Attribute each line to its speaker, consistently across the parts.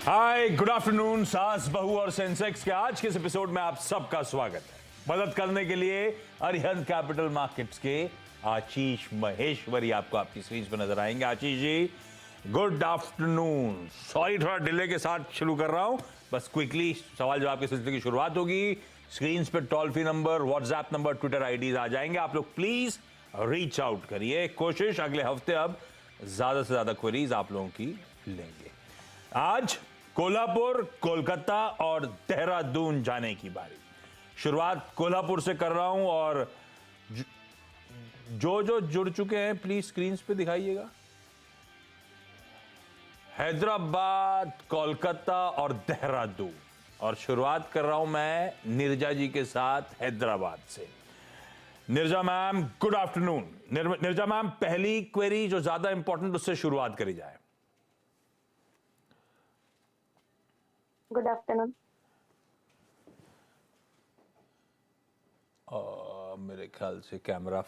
Speaker 1: हाय, good afternoon. सास, बहू और सेंसेक्स के आज के इस एपिसोड में आप सबका स्वागत है। मदद करने के लिए अरिहंत कैपिटल मार्केट्स के आशीष महेश्वरी आपको आपकी स्क्रीन पर नजर आएंगे। Ashish ji, good afternoon. Sorry, थोड़ा डिले के साथ शुरू कर रहा हूं, बस क्विकली सवाल जवाब के सिलसिले की शुरुआत होगी। स्क्रीन पे toll free number, WhatsApp number, Twitter IDs आ जाएंगे। आप लोग प्लीज रीच आउट करिए। कोशिश अगले हफ्ते अब ज्यादा से ज्यादा क्वेरीज आप लोगों की लेंगे। आज कोल्हापुर, कोलकाता और देहरादून जाने की बारी। शुरुआत कोल्हापुर से कर रहा हूं और जो जुड़ चुके हैं प्लीज स्क्रीन पे दिखाइएगा। हैदराबाद, कोलकाता और देहरादून। और शुरुआत कर रहा हूं मैं नीरजा जी के साथ हैदराबाद से। Neerja ma'am, good afternoon. Neerja ma'am, पहली क्वेरी जो ज्यादा इंपॉर्टेंट उससे शुरुआत करी जाए।
Speaker 2: Good afternoon.
Speaker 1: मेरे ख्याल से कैमरा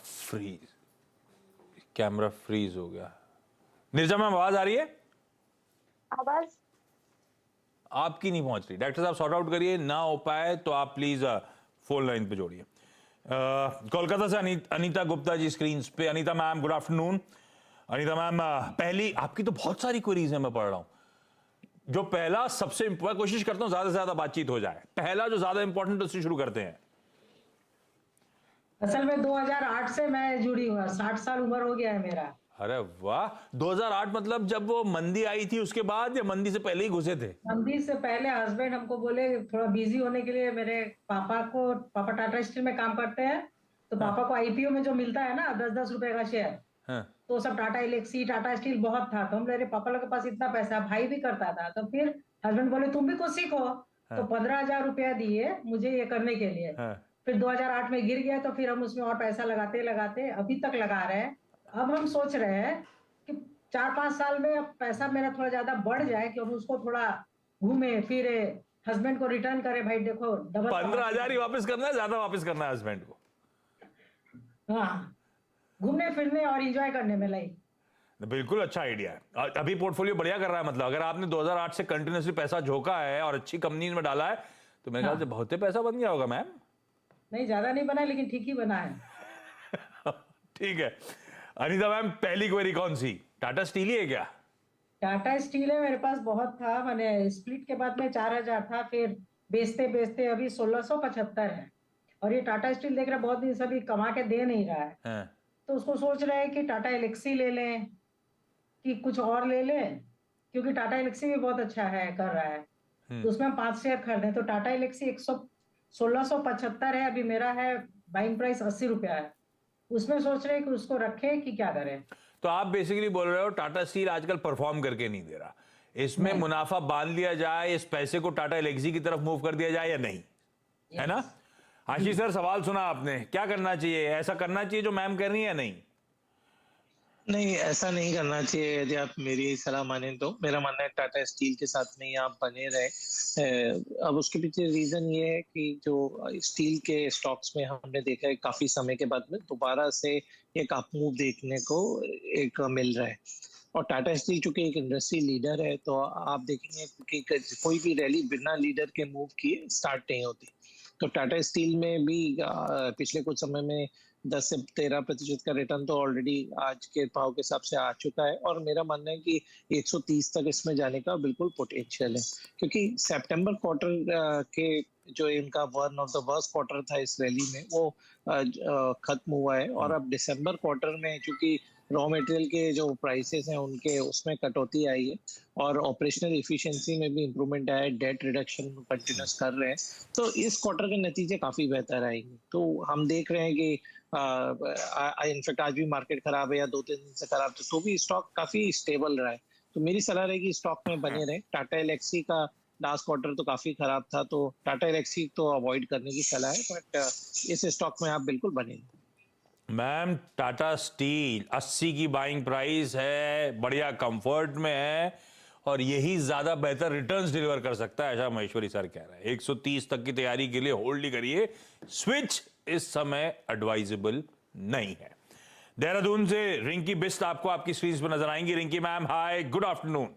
Speaker 1: फ्रीज हो गया। नीरजा मैम, आवाज आ रही है?
Speaker 2: आवाज
Speaker 1: आपकी नहीं पहुंच रही। डॉक्टर साहब सॉर्ट आउट करिए, ना हो पाए तो आप प्लीज फोन लाइन पे जोड़िए। कोलकाता से अनीता गुप्ता जी स्क्रीन पे। Anita ma'am, good afternoon. Anita ma'am, पहली आपकी तो बहुत सारी क्वेरीज हैं, मैं पढ़ रहा हूं। जो पहला सबसे मैं कोशिश करता हूं ज्यादा से ज्यादा बातचीत हो जाए। पहला जो ज्यादा इंपॉर्टेंट उससे शुरू करते हैं।
Speaker 3: असल में 2008 से मैं जुड़ी हूँ, 60 साल उम्र हो गया है मेरा।
Speaker 1: अरे वाह, 2008 मतलब जब वो मंदी आई थी उसके बाद या मंदी से पहले ही घुसे थे?
Speaker 3: मंदी से पहले हस्बैंड हमको बोले थोड़ा बिजी होने के लिए। मेरे पापा टाटा स्टील में काम करते हैं, तो पापा को आईपीओ में जो मिलता है ना 10-10 रुपए का शेयर, तो सब टाटा एलेक्सी, टाटा स्टील बहुत था। तो हम मेरे पापा लोग के पास इतना पैसा, भाई भी करता था। तो फिर हस्बैंड बोले तुम भी कुछ सीखो। तो 15,000 रुपया दिए मुझे ये करने के लिए। फिर 2008 में गिर गया, तो फिर हम उसमें और पैसा लगाते लगाते अभी तक लगा रहे हैं। अब हम सोच रहे हैं कि 4-5 साल में अब पैसा मेरा थोड़ा ज्यादा बढ़ जाए कि हम उसको थोड़ा घूमे फिरे, हस्बैंड को रिटर्न करे। भाई देखो, डबल
Speaker 1: 15,000 ही वापस करना है, ज्यादा वापस करना है हस्बैंड को?
Speaker 3: हाँ, घूमने फिरने और एंजॉय करने में लाइफ।
Speaker 1: बिल्कुल अच्छा आइडिया है। अभी पोर्टफोलियो बढ़िया कर रहा है। मतलब अगर आपने 2008 से कंटिन्यूसली पैसा झोंका है और अच्छी कंपनी में डाला है तो मेरे ख्याल से बहुत ही पैसा बन गया होगा मैम।
Speaker 3: नहीं, ज्यादा नहीं बना, लेकिन ठीक ही बना है।
Speaker 1: ठीक है। अनीता मैम, पहली क्वेरी कौन सी? टाटा स्टील ही है क्या?
Speaker 3: टाटा स्टील है, मेरे पास बहुत था। मैंने स्प्लिट के बाद में 4,000 था, फिर बेचते बेचते अभी 1,675 है। और ये टाटा स्टील देख रहे बहुत दिन से अभी कमा के दे नहीं रहा है। तो उसको सोच रहे हैं कि टाटा एलेक्सी ले लें कि कुछ और ले लें, क्योंकि टाटा एलेक्सी भी बहुत अच्छा है, कर रहा है। तो उसमें हम 5 शेयर खरीदे। तो टाटा एलेक्सी 1,675 है अभी, मेरा है बाइंग प्राइस 80 रुपया है। उसमें सोच रहे हैं कि उसको रखें कि क्या करें।
Speaker 1: तो आप बेसिकली बोल रहे हो टाटा स्टील आजकल परफॉर्म करके नहीं दे रहा, इसमें मुनाफा बांध लिया जाए, इस पैसे को टाटा एलेक्सी की तरफ मूव कर दिया जाए या नहीं, है ना? आशीष सर, सवाल सुना आपने, क्या करना चाहिए? ऐसा करना चाहिए जो मैम कह रही है या नहीं?
Speaker 4: नहीं, ऐसा नहीं करना चाहिए। यदि आप मेरी सलाह माने तो मेरा मानना है टाटा स्टील के साथ में ही आप बने रहे। अब उसके पीछे रीजन ये है कि जो स्टील के स्टॉक्स में हमने देखा है काफी समय के बाद में दोबारा से एक अप मूव देखने को एक मिल रहा है। और टाटा स्टील चूंकि एक इंडस्ट्री लीडर है, तो आप देखेंगे कि कोई भी रैली बिना लीडर के मूव किए स्टार्ट नहीं होती। तो टाटा स्टील में भी पिछले कुछ समय में 10 से 13% का रिटर्न तो ऑलरेडी आज के भाव के हिसाब से आ चुका है। और मेरा मानना है कि 130 तक इसमें जाने का बिल्कुल पोटेंशियल है, क्योंकि सितंबर क्वार्टर के जो इनका one of the worst quarter था इस रैली में, वो खत्म हुआ है। और अब दिसंबर क्वार्टर में चूंकि रॉ मटेरियल के जो प्राइसेस हैं उनके उसमें कटौती आई है और ऑपरेशनल इफिशिएंसी में भी इंप्रूवमेंट आया है, डेट रिडक्शन कंटिन्यूस कर रहे हैं, तो इस क्वार्टर के नतीजे काफी बेहतर आएंगे। तो हम देख रहे हैं कि इनफैक्ट आज भी मार्केट खराब है या 2-3 दिन से खराब था, तो भी स्टॉक काफी स्टेबल रहा है। तो मेरी सलाह रहेगी स्टॉक में बने रहे। टाटा एलेक्सी का लास्ट क्वार्टर तो काफी खराब था, तो टाटा एलेक्सी तो अवॉइड करने की सलाह है, बट इस स्टॉक में आप बिल्कुल बने रहे।
Speaker 1: मैम, टाटा स्टील 80 की बाइंग प्राइस है, बढ़िया कंफर्ट में है और यही ज्यादा बेहतर रिटर्न्स डिलीवर कर सकता है, ऐसा महेश्वरी सर कह रहे हैं। 130 तक की तैयारी के लिए होल्ड ही करिए, स्विच इस समय एडवाइजेबल नहीं है। देहरादून से रिंकी बिस्ट आपको आपकी स्क्रीन पर नजर आएंगी। रिंकी मैम, हाय, गुड आफ्टरनून।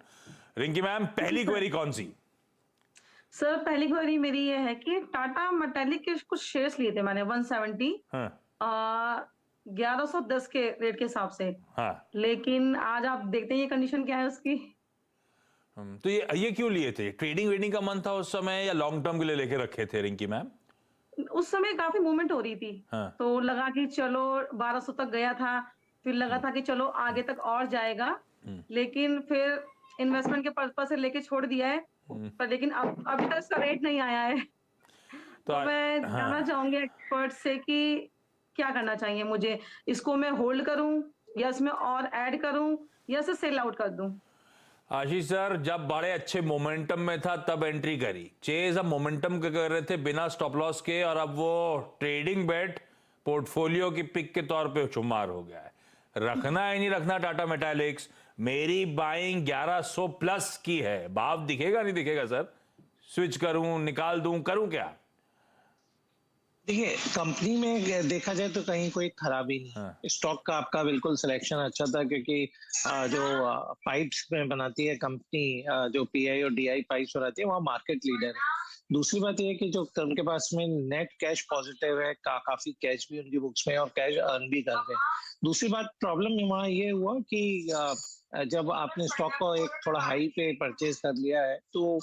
Speaker 1: रिंकी मैम, पहली क्वेरी कौन सी?
Speaker 5: सर पहली क्वेरी मेरी ये है कि टाटा मेटालिक के कुछ शेयर्स लिए थे मैंने 170
Speaker 1: हाँ
Speaker 5: 1110 के रेट के हिसाब से,
Speaker 1: हाँ।
Speaker 5: लेकिन आज आप देखते हैं ये कंडीशन क्या है उसकी।
Speaker 1: तो ये क्यों लिए थे? ट्रेडिंग वेडिंग का मन था उस समय या लॉन्ग टर्म के लिए लेके रखे थे रिंकी मैम?
Speaker 5: उस समय काफी मूवमेंट हो रही थी,
Speaker 1: हाँ।
Speaker 5: तो लगा कि चलो 1200 तक गया था, फिर लगा था कि चलो आगे तक और जाएगा, लेकिन फिर इन्वेस्टमेंट के पर्पज से लेके छोड़ दिया है, पर लेकिन अब अभी तक इसका रेट नहीं आया है। तो मैं जानना चाहूंगी एक्सपर्ट से कि क्या करना चाहिए मुझे, इसको मैं होल्ड करूं या इसमें और ऐड करूं या इसे सेल आउट कर दूं?
Speaker 1: आशीष सर, जब बड़े अच्छे मोमेंटम में था तब एंट्री करी, चेज अब मोमेंटम के कर रहे थे बिना स्टॉप लॉस के, और अब वो ट्रेडिंग बेट पोर्टफोलियो की पिक के तौर पे शुमार हो गया है। रखना है नहीं रखना टाटा मेटालिक्स? मेरी बाइंग 1100 प्लस की है, भाव दिखेगा नहीं दिखेगा सर? स्विच करूं, निकाल दूं, करूं क्या?
Speaker 4: देखिए, कंपनी में देखा जाए तो कहीं कोई खराबी नहीं है। स्टॉक का आपका बिल्कुल सिलेक्शन अच्छा था, क्योंकि जो पाइप्स में बनाती है कंपनी, जो पीआई और डीआई पाइप्स बनाती है, वहाँ मार्केट लीडर है। दूसरी बात यह है कि जो उनके पास में नेट कैश पॉजिटिव है, काफी कैश भी उनकी बुक्स में और कैश अर्न भी कर रहे हैं। दूसरी बात, प्रॉब्लम वहाँ ये हुआ कि जब आपने स्टॉक को एक थोड़ा हाई पे परचेज कर लिया है, तो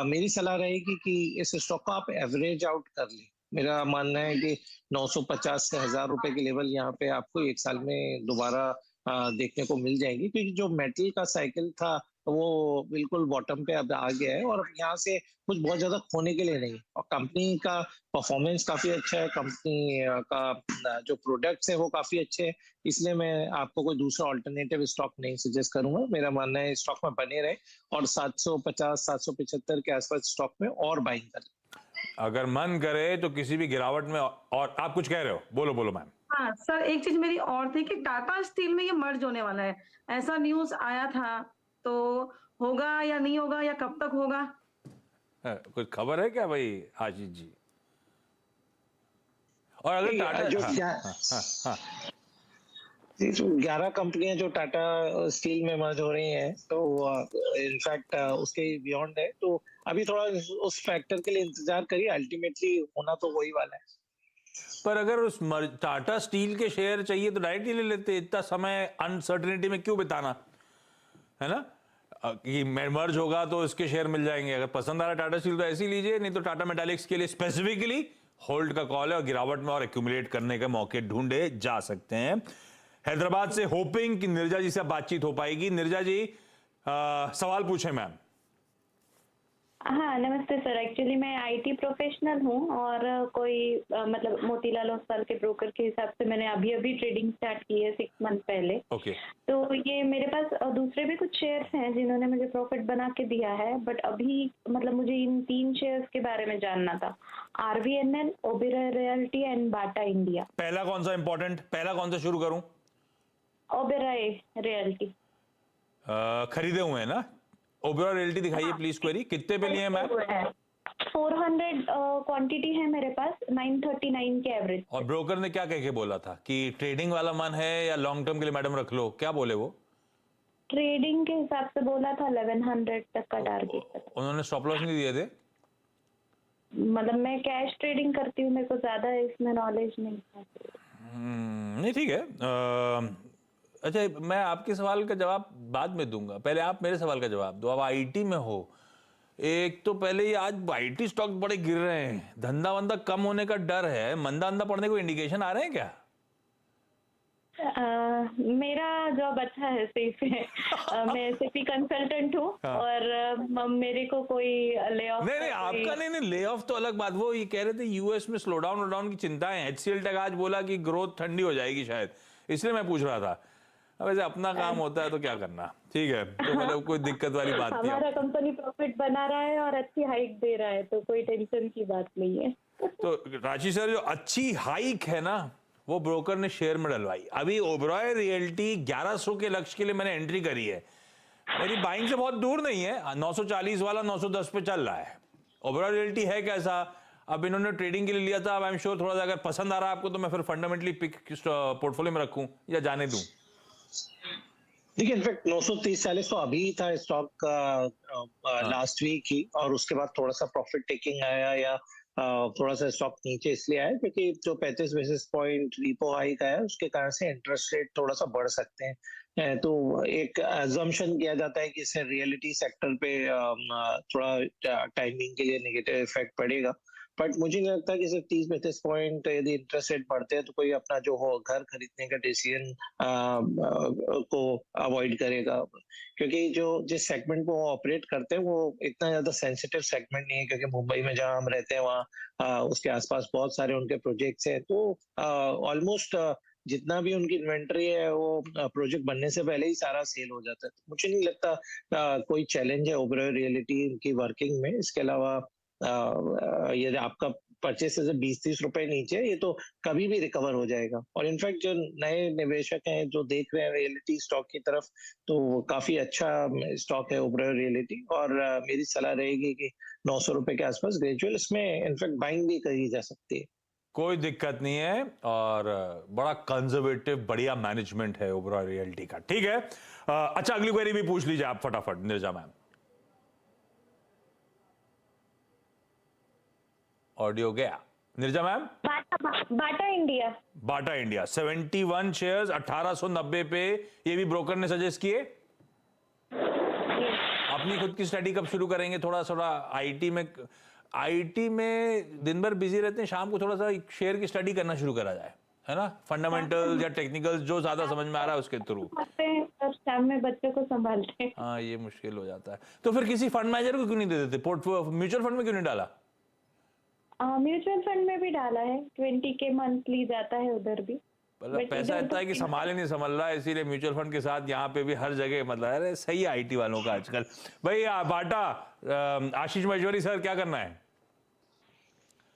Speaker 4: मेरी सलाह रहेगी कि इस स्टॉक को आप एवरेज आउट कर लें। मेरा मानना है कि 950 से 1000 रुपए की लेवल यहाँ पे आपको एक साल में दोबारा देखने को मिल जाएंगी, क्योंकि जो मेटल का साइकिल था वो बिल्कुल बॉटम पे अब आ गया है और यहाँ से कुछ बहुत ज्यादा खोने के लिए नहीं। और कंपनी का परफॉर्मेंस काफी अच्छा है, कंपनी का जो प्रोडक्ट्स है वो काफी अच्छे हैं, इसलिए मैं आपको कोई दूसरा ऑल्टरनेटिव स्टॉक नहीं सजेस्ट करूंगा। मेरा मानना है स्टॉक में बने रहे और 750 775 के आसपास स्टॉक में और बाइंग करें।
Speaker 1: अगर मन करे तो किसी भी गिरावट में। और आप कुछ कह रहे हो, बोलो बोलो मैम।
Speaker 5: हाँ सर, एक चीज मेरी और थी कि टाटा स्टील में ये मर्ज होने वाला है, ऐसा न्यूज आया था, तो होगा या नहीं होगा या कब तक होगा?
Speaker 1: कुछ खबर है क्या भाई आशीष जी? और अगर टाटा
Speaker 4: जो
Speaker 1: हाँ,
Speaker 4: जो 11 कंपनियां जो टाटा स्टील में मर्ज हो रही हैं, तो इनफैक्ट उसके बियॉन्ड है, तो अभी थोड़ा उस फैक्टर के लिए इंतजार करिए, अल्टीमेटली होना तो वही वाला है।
Speaker 1: पर अगर उस टाटा स्टील के शेयर चाहिए तो डायरेक्ट ही ले लेते, इतना समय अनसर्टेनिटी में क्यों बिताना, है ना? कि मर्ज होगा तो इसके शेयर मिल जाएंगे। अगर पसंद आ रहा है टाटा स्टील तो ऐसे ही लीजिए, नहीं तो टाटा मेटालिक्स के लिए स्पेसिफिकली होल्ड का कॉल है और गिरावट में और एक्यूमुलेट करने के मौके ढूंढे जा सकते हैं। हैदराबाद से होपिंग कि नीरजा जी से बातचीत हो पाएगी। नीरजा जी, सवाल पूछें मैम।
Speaker 2: हाँ नमस्ते सर, एक्चुअली मैं आईटी प्रोफेशनल हूँ और कोई मतलब मोतीलाल ओसवाल के ब्रोकर के हिसाब से मैंने अभी ट्रेडिंग स्टार्ट की है 6 मंथ पहले।
Speaker 1: ओके।
Speaker 2: तो ये मेरे पास दूसरे भी कुछ शेयर्स हैं जिन्होंने मुझे प्रॉफिट बना के दिया है, बट अभी मतलब मुझे इन 3 शेयर्स के बारे में जानना था, RVNL, Oberoi realty and Bata India.
Speaker 1: पहला कौन सा इंपॉर्टेंट, पहला कौन सा शुरू करूं?
Speaker 2: ओबेरॉय रियल्टी।
Speaker 1: खरीदे हुए हैं ना? ओबेरॉय रियल्टी दिखाइए प्लीज क्वेरी, कितने पे लिए हैं मैम?
Speaker 2: 400 क्वांटिटी है मेरे पास, 939 के एवरेज।
Speaker 1: और ब्रोकर ने क्या कह के बोला था कि ट्रेडिंग वाला मन है या लॉन्ग टर्म के लिए मैडम रख लो, क्या बोले वो?
Speaker 2: ट्रेडिंग के हिसाब से बोला था 1100 तक का टारगेट।
Speaker 1: उन्होंने स्टॉप लॉस नहीं दिए थे?
Speaker 2: मतलब मैं कैश ट्रेडिंग करती हूँ, मेरे को ज्यादा इसमें नॉलेज नहीं है।
Speaker 1: नहीं ठीक है। अच्छा, मैं आपके सवाल का जवाब बाद में दूंगा, पहले आप मेरे सवाल का जवाब दो। आप आईटी में हो, एक तो पहले ये आज आईटी स्टॉक बड़े गिर रहे हैं, धंधा वंदा कम होने का डर है, मंदा अंदा पड़ने को इंडिकेशन आ रहे हैं क्या?
Speaker 2: मेरा जॉब अच्छा है, सेफ है। मैं एसएपी कंसल्टेंट हूँ। हाँ। और मेरे को कोई ले ऑफ
Speaker 1: नहीं आपका नहीं, ले ऑफ तो अलग बात। वो ये कह रहे थे यूएस में स्लो डाउन की चिंता है, HCL टेक आज बोला कि ग्रोथ ठंडी हो जाएगी शायद, इसलिए मैं पूछ रहा था। वैसे अपना काम होता है तो क्या करना, ठीक है, तो मतलब कोई दिक्कत वाली बात नहीं।
Speaker 2: हमारा कंपनी प्रॉफिट बना रहा है और अच्छी हाइक दे रहा है, तो कोई टेंशन की बात नहीं है।
Speaker 1: तो राशि सर, जो अच्छी हाइक है ना वो ब्रोकर ने शेयर में डलवाई। अभी ओबेरॉय रियल्टी 1100 के लक्ष्य के लिए मैंने एंट्री करी है, मेरी बाइंग से बहुत दूर नहीं है, 940 वाला 910 पे चल रहा है। ओबेरॉय रियल्टी है कैसा, अब इन्होंने ट्रेडिंग के लिए लिया था, अब आई एम श्योर थोड़ा सा अगर पसंद आ रहा है आपको तो मैं फिर फंडामेंटली पिक पोर्टफोलियो में रखूं या जाने दूं?
Speaker 4: देखिए इनफैक्ट 930-40 तो अभी था स्टॉक का लास्ट वीक ही, और उसके बाद थोड़ा सा प्रॉफिट टेकिंग आया, या थोड़ा सा स्टॉक नीचे इसलिए आया क्योंकि जो 35 बेसिस पॉइंट रिपो हाइक आया उसके कारण से इंटरेस्ट रेट थोड़ा सा बढ़ सकते हैं। तो एक अजम्पशन किया जाता है कि इससे रियलिटी सेक्टर पे थोड़ा टाइमिंग के लिए नेगेटिव इफेक्ट पड़ेगा, बट मुझे नहीं लगता कि सिर्फ 30 बेसिस पॉइंट यदि इंटरेस्ट रेट बढ़ते हैं तो कोई अपना जो हो घर खरीदने का डिसीजन को अवॉइड करेगा, क्योंकि जो जिस सेगमेंट को ऑपरेट करते हैं वो इतना ज्यादा सेंसिटिव सेगमेंट नहीं है, क्योंकि मुंबई में जहां हम रहते हैं वहाँ उसके आसपास बहुत सारे उनके प्रोजेक्ट्स हैं, तो ऑलमोस्ट जितना भी उनकी इन्वेंट्री है वो प्रोजेक्ट बनने से पहले ही सारा सेल हो जाता है। तो मुझे नहीं लगता कोई चैलेंज है ओबेरॉय रियलिटी की वर्किंग में। इसके अलावा यदि आपका परचेस से 20-30 रुपए नीचे, ये तो कभी भी रिकवर हो जाएगा। और इनफैक्ट जो नए निवेशक हैं जो देख रहे हैं रियलिटी स्टॉक की तरफ, तो काफी अच्छा स्टॉक है ओबेरॉय रियलिटी, और मेरी सलाह रहेगी कि 900 रुपए के आसपास ग्रेजुअल इसमें इनफैक्ट बाइंग भी करी जा सकती है।
Speaker 1: कोई दिक्कत नहीं है, और बड़ा कंजर्वेटिव बढ़िया मैनेजमेंट है ओबेरॉय रियल्टी का। ठीक है, अच्छा अगली क्वेरी भी पूछ लीजिए आप फटाफट निर्जा मैम। ऑडियो गया। Nirja ma'am.
Speaker 2: Bata India.
Speaker 1: Bata India 71 shares 1890 पे, ये भी ब्रोकर ने सजेस्ट किए। अपनी खुद की स्टडी कब शुरू करेंगे? थोड़ा आईटी में दिन भर बिजी रहते हैं, शाम को थोड़ा सा शेयर की स्टडी करना शुरू करा जाए, है ना? फंडामेंटल या टेक्निकल जो ज्यादा समझ में आ रहा है उसके थ्रू।
Speaker 2: शाम में बच्चों को संभालते हैं।
Speaker 1: हाँ, ये मुश्किल हो जाता है। तो फिर किसी फंड मैनेजर को क्यों नहीं दे देते? म्यूचुअल फंड में क्यों नहीं डाला?
Speaker 2: म्यूचुअल फंड में भी डाला है, 20K मंथली जाता है उधर भी।
Speaker 1: मतलब पैसा इतना है कि संभाले नहीं संभल रहा है, इसीलिए म्यूचुअल फंड के साथ यहाँ पे भी हर जगह, मतलब अरे सही है आईटी वालों का आजकल। भाई बाटा, आशीष महेश्वरी सर क्या करना है?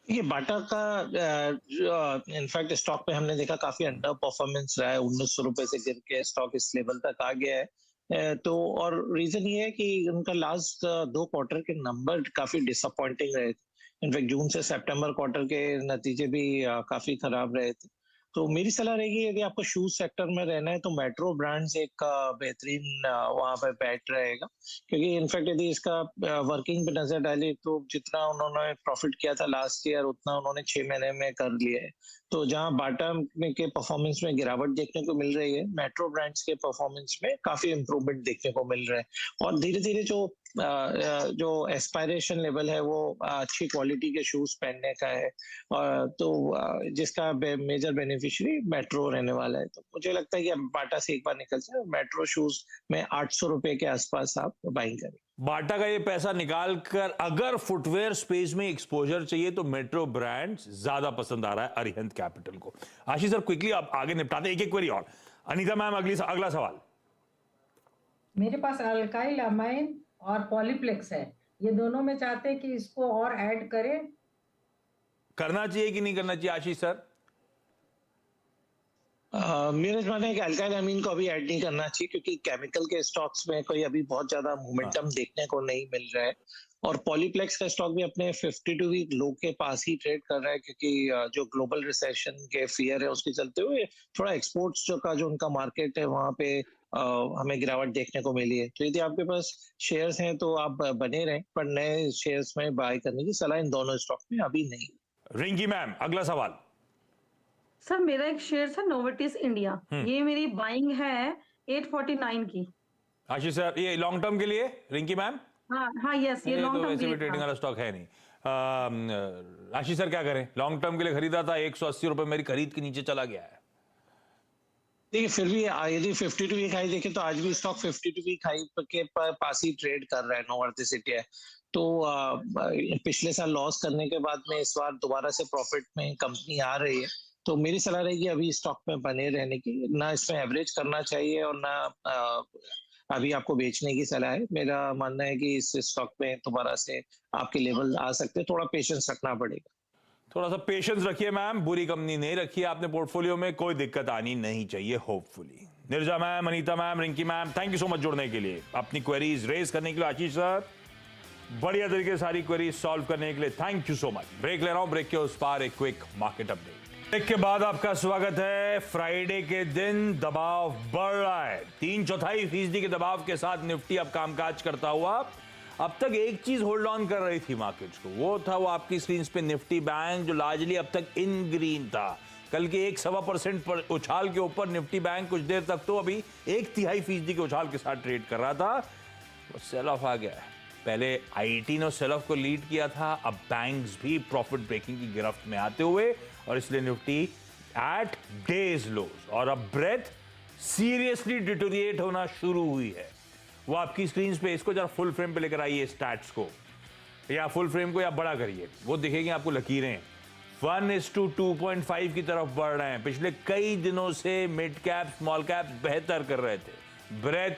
Speaker 4: ये बाटा का इनफैक्ट स्टॉक पे हमने देखा काफी अंडर परफॉर्मेंस रहा है, 1900 रुपए से गिर के स्टॉक इस लेवल तक आ गया है। तो और रीजन ये है कि उनका लास्ट 2 क्वार्टर के नंबर काफी डिसअपॉइंटिंग रहे थे। इनफैक्ट जून से सितंबर क्वार्टर के नतीजे भी काफी खराब रहे थे। तो मेरी सलाह रहेगी यदि आपको शूज सेक्टर में रहना है तो मेट्रो ब्रांड्स एक बेहतरीन वहां पे बैट रहेगा, क्योंकि इनफैक्ट यदि इसका वर्किंग पे नजर डाले तो जितना उन्होंने प्रॉफिट किया था लास्ट ईयर उतना उन्होंने 6 महीने में कर लिया है। तो जहां बाटा के परफॉर्मेंस में गिरावट देखने को मिल रही है, मेट्रो ब्रांड्स के परफॉर्मेंस में काफी इंप्रूवमेंट देखने को मिल रहा है, और धीरे धीरे जो एस्पायरेशन लेवल है वो अच्छी क्वालिटी के शूज पहनने का है, तो जिसका मेजर बेनिफिशियरी मेट्रो रहने वाला है। तो मुझे लगता है कि अब बाटा से एक बार निकल जाए, मेट्रो शूज में 800 रुपए के आसपास आप बाइंग करें।
Speaker 1: बाटा का ये पैसा निकाल कर अगर फुटवेयर स्पेस में एक्सपोजर चाहिए तो मेट्रो ब्रांड ज्यादा पसंद आ रहा है अरिहंत कैपिटल को। आशीष सर क्विकली आप आगे निपटाते, एक क्वेरी और। अनीता मैम अगला सवाल।
Speaker 3: मेरे पास अल्काइल अमाइन और पॉलीप्लेक्स है, ये दोनों में चाहते हैं कि इसको और ऐड करें।
Speaker 1: करना चाहिए कि नहीं करना चाहिए आशीष सर?
Speaker 4: मेरा मानना है कि अल्काइल अमीन को अभी ऐड नहीं करना चाहिए, क्योंकि केमिकल के स्टॉक्स में कोई अभी बहुत ज्यादा मोमेंटम देखने को नहीं मिल रहा है, और पॉलीप्लेक्स का स्टॉक भी अपने 52 वीक लो के पास ही ट्रेड कर रहा है, क्योंकि जो ग्लोबल रिसेशन के फियर है उसके चलते हुए थोड़ा एक्सपोर्ट्स जो उनका मार्केट है वहां पे हमें गिरावट देखने को मिली है। तो यदि आपके पास शेयर्स हैं तो आप बने रहें, पर नए शेयर्स में बाय करने की सलाह इन दोनों स्टॉक में अभी नहीं।
Speaker 1: रिंकी मैम अगला सवाल।
Speaker 5: सर मेरा एक शेयर था नोवेटिस इंडिया, ये मेरी बाइंग है 849 की।
Speaker 1: आशीष सर ये लॉन्ग टर्म के लिए रिंकी मैम?
Speaker 5: हाँ यस, ये लॉन्ग टर्म के लिए
Speaker 1: ट्रेडिंग वाला स्टॉक है नहीं। आशीष सर क्या करें? लॉन्ग टर्म के लिए खरीदा था, 180 रुपए मेरी खरीद के नीचे चला गया है।
Speaker 4: देखिए फिर भी यदि 52 वीक हाई देखें तो आज भी स्टॉक 52 वीक हाई के पास ही ट्रेड कर रहा है नोवेटिस इंडिया। तो पिछले साल लॉस करने के बाद में इस बार दोबारा से प्रॉफिट में कंपनी आ रही है, तो मेरी सलाह रहेगी अभी स्टॉक में बने रहने की, ना इसमें एवरेज करना चाहिए और ना अभी आपको बेचने की सलाह है। मेरा मानना है कि इस स्टॉक में दोबारा से आपके लेवल आ सकते हैं, थोड़ा पेशेंस रखना पड़ेगा।
Speaker 1: थोड़ा सा पेशेंस रखिए मैम, बुरी कंपनी नहीं रखी है आपने पोर्टफोलियो में, कोई दिक्कत आनी नहीं चाहिए hopefully. Nirja ma'am, Anita ma'am, Rinki ma'am, thank you so much जुड़ने के लिए, अपनी क्वेरीज रेज करने के लिए। आशीष सर बढ़िया तरीके से सारी क्वेरीज सॉल्व करने के लिए thank you so much. Break ले रहा हूं, ब्रेक के उस पार एक क्विक मार्केट अपडेट। ब्रेक के बाद आपका स्वागत है। फ्राइडे के दिन दबाव बढ़ रहा है। 3/4% के दबाव के साथ निफ्टी अब कामकाज करता हुआ। अब तक एक चीज होल्ड ऑन कर रही थी मार्केट्स को, वो था वो आपकी स्क्रीन पे निफ्टी बैंक, जो लार्जली अब तक इन ग्रीन था। कल के 1.25% पर उछाल के ऊपर निफ्टी बैंक कुछ देर तक तो अभी 1/3% के उछाल के साथ ट्रेड कर रहा था। वो सेल ऑफ आ गया है। पहले आईटी ने सेल ऑफ को लीड किया था, अब बैंक्स भी प्रॉफिट ब्रेकिंग की गिरफ्त में आते हुए, और इसलिए निफ्टी एट डेज लोज और अब ब्रेथ सीरियसली डिटोरिएट होना शुरू हुई है। वो आपकी स्क्रीन पे, इसको जरा फुल फ्रेम पे लेकर आइए स्टैट्स को, या फुल फ्रेम को या बड़ा करिए, वो दिखेगी आपको लकीरें 1:2.5 की तरफ बढ़ रहे हैं। पिछले कई दिनों से मिड कैप स्मॉल कैप बेहतर कर रहे थे, ब्रेथ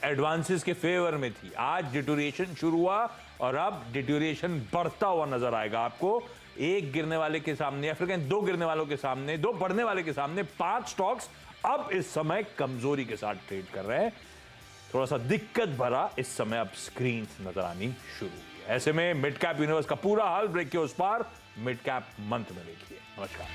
Speaker 1: एडवांसेस के फेवर में थी। आज डिटोरिएशन शुरू हुआ और अब डिटोरिएशन बढ़ता हुआ नजर आएगा आपको। एक गिरने वाले के सामने या फिर कहें 2 गिरने वालों के सामने, 2 बढ़ने वाले के सामने 5 स्टॉक्स अब इस समय कमजोरी के साथ ट्रेड कर रहे हैं। थोड़ा सा दिक्कत भरा इस समय अब स्क्रीन नजर आनी शुरू हुई है। ऐसे में मिड कैप यूनिवर्स का पूरा हाल ब्रेक के उस पार मिड कैप मंथ में देखिए। नमस्कार।